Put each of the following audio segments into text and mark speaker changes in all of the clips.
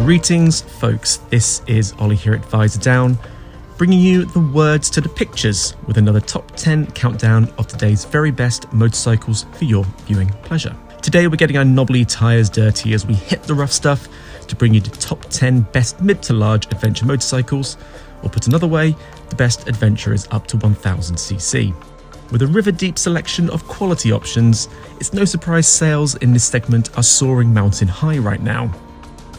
Speaker 1: Greetings folks, this is Ollie here at Visordown, bringing you the words to the pictures with another top 10 countdown of today's very best motorcycles for your viewing pleasure. Today we're getting our knobbly tyres dirty as we hit the rough stuff to bring you the top 10 best mid to large adventure motorcycles, or put another way, the best adventurers up to 1000cc. With a river-deep selection of quality options, it's no surprise sales in this segment are soaring mountain high right now.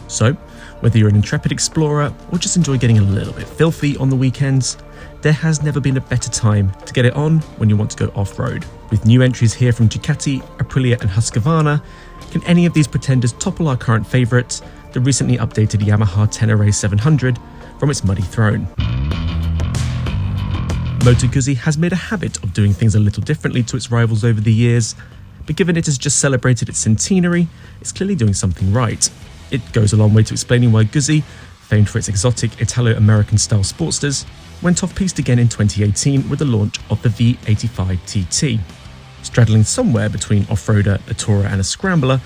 Speaker 1: So, whether you're an intrepid explorer or just enjoy getting a little bit filthy on the weekends, there has never been a better time to get it on when you want to go off-road. With new entries here from Ducati, Aprilia and Husqvarna, can any of these pretenders topple our current favourite, the recently updated Yamaha Tenere 700, from its muddy throne? Moto Guzzi has made a habit of doing things a little differently to its rivals over the years, but given it has just celebrated its centenary, it's clearly doing something right. It goes a long way to explaining why Guzzi, famed for its exotic Italo-American style sportsters, went off-piste again in 2018 with the launch of the V85 TT. Straddling somewhere between off-roader, a tourer and a scrambler,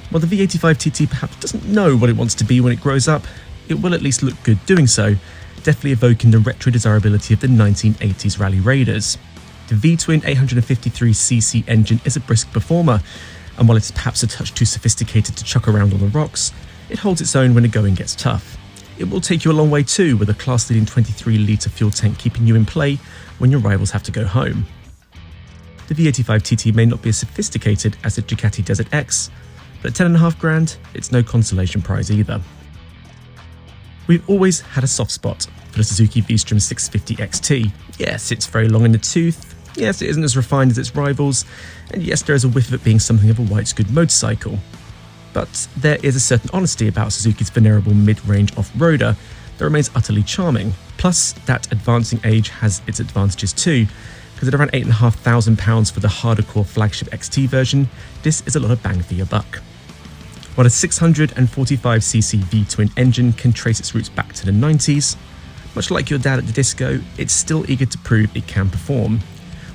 Speaker 1: while the V85 TT perhaps doesn't know what it wants to be when it grows up, it will at least look good doing so, definitely evoking the retro desirability of the 1980s rally raiders. The V-twin 853cc engine is a brisk performer, and while it's perhaps a touch too sophisticated to chuck around on the rocks, it holds its own when the going gets tough. It will take you a long way too, with a class-leading 23-litre fuel tank keeping you in play when your rivals have to go home. The V85 TT may not be as sophisticated as the Ducati DesertX, but at $10.5 grand, it's no consolation prize either. We've always had a soft spot for the Suzuki V-Strom 650 XT. Yes, it's very long in the tooth, yes, it isn't as refined as its rivals, and yes, there is a whiff of it being something of a white good motorcycle. But there is a certain honesty about Suzuki's venerable mid-range off-roader that remains utterly charming. Plus, that advancing age has its advantages too, because at around £8,500 for the harder core flagship XT version, this is a lot of bang for your buck. While a 645cc V-twin engine can trace its roots back to the 90s, much like your dad at the disco, it's still eager to prove it can perform,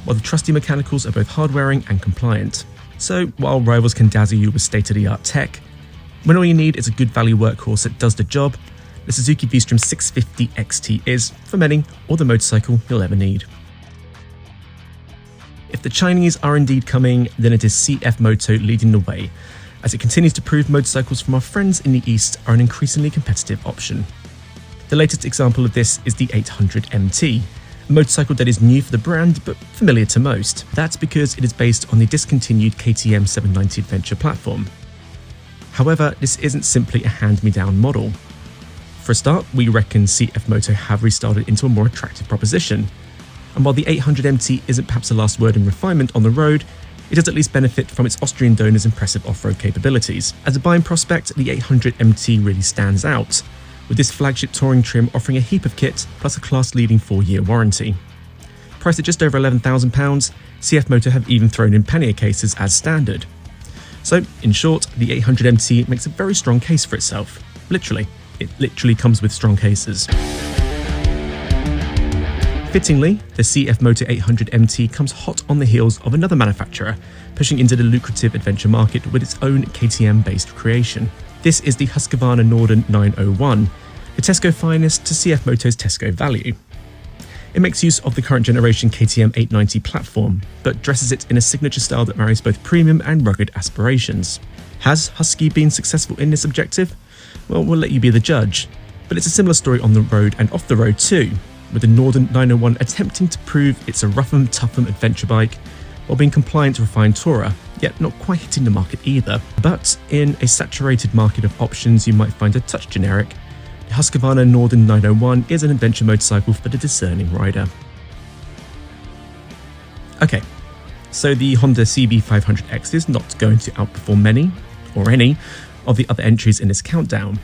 Speaker 1: while the trusty mechanicals are both hard-wearing and compliant. So, while rivals can dazzle you with state-of-the-art tech, when all you need is a good value workhorse that does the job, the Suzuki V-Strom 650 XT is, for many, all the motorcycle you'll ever need. If the Chinese are indeed coming, then it is CFMoto leading the way, as it continues to prove motorcycles from our friends in the East are an increasingly competitive option. The latest example of this is the 800MT, a motorcycle that is new for the brand but familiar to most. That's because it is based on the discontinued KTM 790 Adventure platform. However, this isn't simply a hand-me-down model. For a start, we reckon CFMoto have restyled it into a more attractive proposition, and while the 800MT isn't perhaps the last word in refinement on the road, it does at least benefit from its Austrian donor's impressive off-road capabilities. As a buying prospect, the 800MT really stands out, with this flagship touring trim offering a heap of kit plus a class-leading 4-year warranty. Priced at just over £11,000, CFMoto have even thrown in pannier cases as standard. So, in short, the 800MT makes a very strong case for itself. Literally. It literally comes with strong cases. Fittingly, the CFMoto 800MT comes hot on the heels of another manufacturer, pushing into the lucrative adventure market with its own KTM-based creation. This is the Husqvarna Norden 901, the Tesco finest to CFMoto's Tesco value. It makes use of the current generation KTM 890 platform, but dresses it in a signature style that marries both premium and rugged aspirations. Has Husky been successful in this objective? Well, we'll let you be the judge, but it's a similar story on the road and off the road too, with the Norden 901 attempting to prove it's a rough 'em tough 'em adventure bike while being compliant to refined tourer, yet not quite hitting the market either. But in a saturated market of options you might find a touch generic, the Husqvarna Norden 901 is an adventure motorcycle for the discerning rider. Okay, so the Honda CB500X is not going to outperform many, or any, of the other entries in this countdown,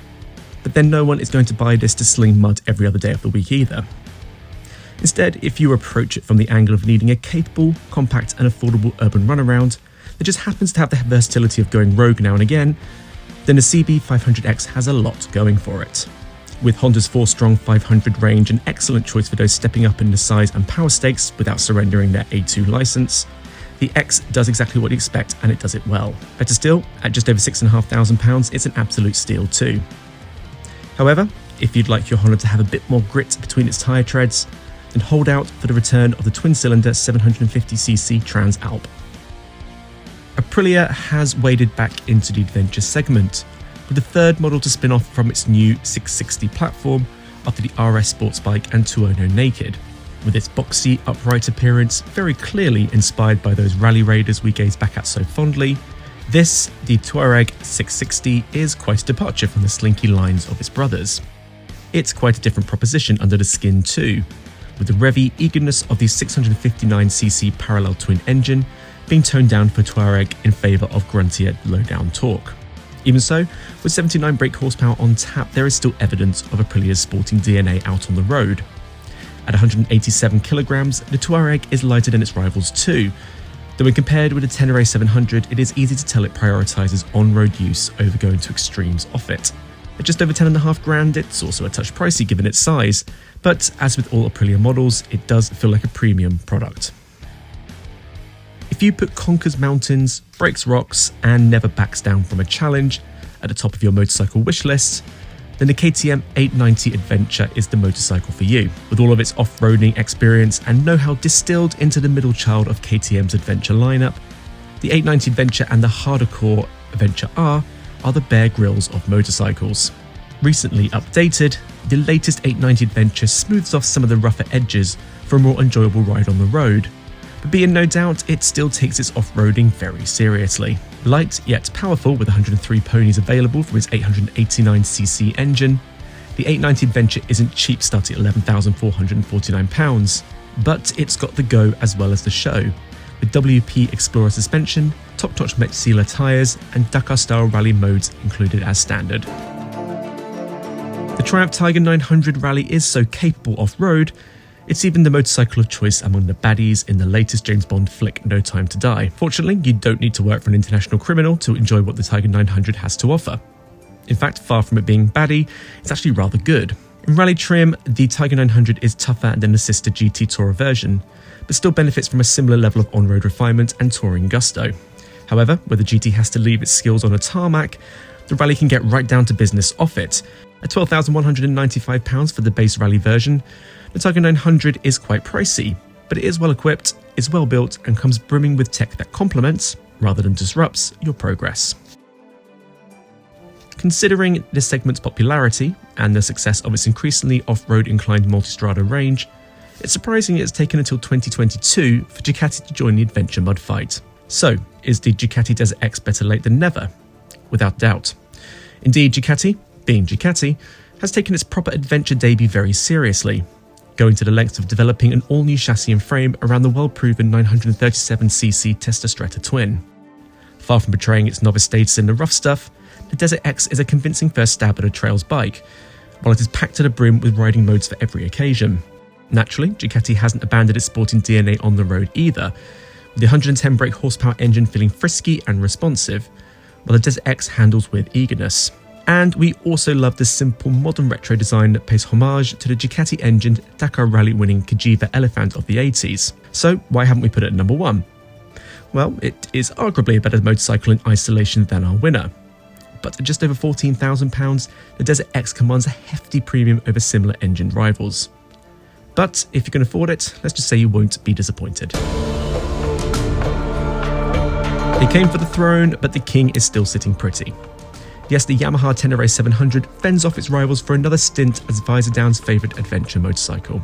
Speaker 1: but then no one is going to buy this to sling mud every other day of the week either. Instead, if you approach it from the angle of needing a capable, compact and affordable urban runaround that just happens to have the versatility of going rogue now and again, then the CB500X has a lot going for it. With Honda's 4-strong 500 range, an excellent choice for those stepping up in the size and power stakes without surrendering their A2 license, the X does exactly what you expect and it does it well. Better still, at just over £6,500, it's an absolute steal too. However, if you'd like your Honda to have a bit more grit between its tyre treads, then hold out for the return of the twin-cylinder 750cc Trans Alp. Aprilia has waded back into the adventure segment, with the third model to spin off from its new 660 platform after the RS sports bike and 200 Naked, with its boxy, upright appearance very clearly inspired by those rally raiders we gaze back at so fondly. This, the Tuareg 660, is quite a departure from the slinky lines of its brothers. It's quite a different proposition under the skin too, with the revvy eagerness of the 659cc parallel twin engine being toned down for Tuareg in favour of gruntier low-down torque. Even so, with 79 brake horsepower on tap, there is still evidence of Aprilia's sporting DNA out on the road. At 187 kilograms, the Tuareg is lighter than its rivals too, though when compared with the Tenere 700, it is easy to tell it prioritises on-road use over going to extremes off it. At just over 10.5 grand, it's also a touch pricey given its size, but as with all Aprilia models, it does feel like a premium product. If you put conquers mountains, breaks rocks, and never backs down from a challenge at the top of your motorcycle wish list, then the KTM 890 Adventure is the motorcycle for you. With all of its off-roading experience and know-how distilled into the middle child of KTM's Adventure lineup, the 890 Adventure and the harder core Adventure R are the Bear Grylls of motorcycles. Recently updated, the latest 890 Adventure smooths off some of the rougher edges for a more enjoyable ride on the road. But be in no doubt, it still takes its off-roading very seriously. Light yet powerful with 103 ponies available from its 889cc engine, the 890 Adventure isn't cheap starting at £11,449, but it's got the go as well as the show, with WP Explorer suspension, top-notch Metzeler tyres and Dakar-style rally modes included as standard. The Triumph Tiger 900 Rally is so capable off-road, it's even the motorcycle of choice among the baddies in the latest James Bond flick No Time to Die. Fortunately, you don't need to work for an international criminal to enjoy what the Tiger 900 has to offer. In fact, far from it being baddie, it's actually rather good. In rally trim, the Tiger 900 is tougher than the sister GT Tourer version, but still benefits from a similar level of on-road refinement and touring gusto. However, where the GT has to leave its skills on a tarmac, the Rally can get right down to business off it. At £12,195 for the base Rally version, the Tiger 900 is quite pricey, but it is well equipped, is well built, and comes brimming with tech that complements, rather than disrupts, your progress. Considering this segment's popularity and the success of its increasingly off-road inclined Multistrada range, it's surprising it's taken until 2022 for Ducati to join the adventure mud fight. So, is the Ducati DesertX better late than never? Without doubt. Indeed, Ducati, being Ducati, has taken its proper adventure debut very seriously, going to the lengths of developing an all-new chassis and frame around the well-proven 937cc Testa Stretta twin. Far from betraying its novice status in the rough stuff, the DesertX is a convincing first stab at a trails bike, while it is packed to the brim with riding modes for every occasion. Naturally, Ducati hasn't abandoned its sporting DNA on the road either, with the 110 brake horsepower engine feeling frisky and responsive, while the DesertX handles with eagerness. And we also love the simple modern retro design that pays homage to the Ducati-engined Dakar Rally-winning Cagiva Elephant of the 80s. So why haven't we put it at number 1? Well, it is arguably a better motorcycle in isolation than our winner. But at just over £14,000, the DesertX commands a hefty premium over similar engined rivals. But if you can afford it, let's just say you won't be disappointed. They came for the throne, but the king is still sitting pretty. Yes, the Yamaha Tenere 700 fends off its rivals for another stint as Visordown's favourite adventure motorcycle.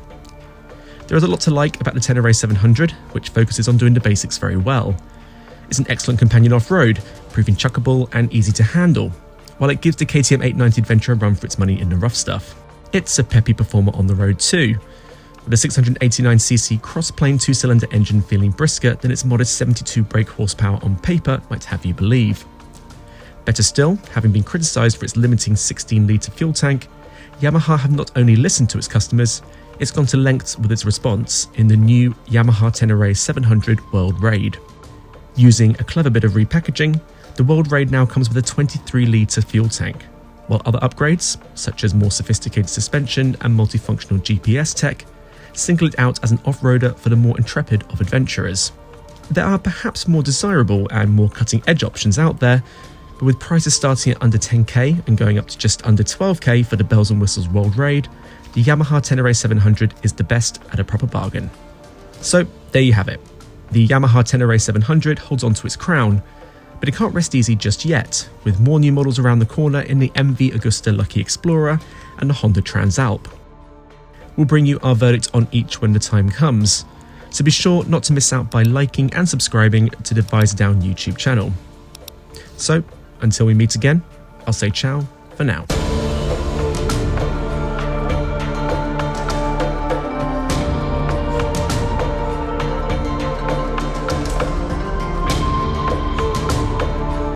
Speaker 1: There is a lot to like about the Tenere 700, which focuses on doing the basics very well. It's an excellent companion off-road, proving chuckable and easy to handle, while it gives the KTM 890 Adventure a run for its money in the rough stuff. It's a peppy performer on the road too, with a 689cc cross-plane 2-cylinder engine feeling brisker than its modest 72 brake horsepower on paper might have you believe. Better still, having been criticised for its limiting 16-litre fuel tank, Yamaha have not only listened to its customers, it's gone to lengths with its response in the new Yamaha Tenere 700 World Raid. Using a clever bit of repackaging, the World Raid now comes with a 23-litre fuel tank, while other upgrades, such as more sophisticated suspension and multifunctional GPS tech, single it out as an off-roader for the more intrepid of adventurers. There are perhaps more desirable and more cutting-edge options out there, But with prices starting at under 10k and going up to just under 12k for the bells and whistles World Raid, the Yamaha Tenere 700 is the best at a proper bargain. So there you have it. The Yamaha Tenere 700 holds onto its crown, but it can't rest easy just yet, with more new models around the corner in the MV Agusta Lucky Explorer and the Honda Transalp. We'll bring you our verdict on each when the time comes, so be sure not to miss out by liking and subscribing to the Visordown YouTube channel. So, until we meet again, I'll say ciao for now.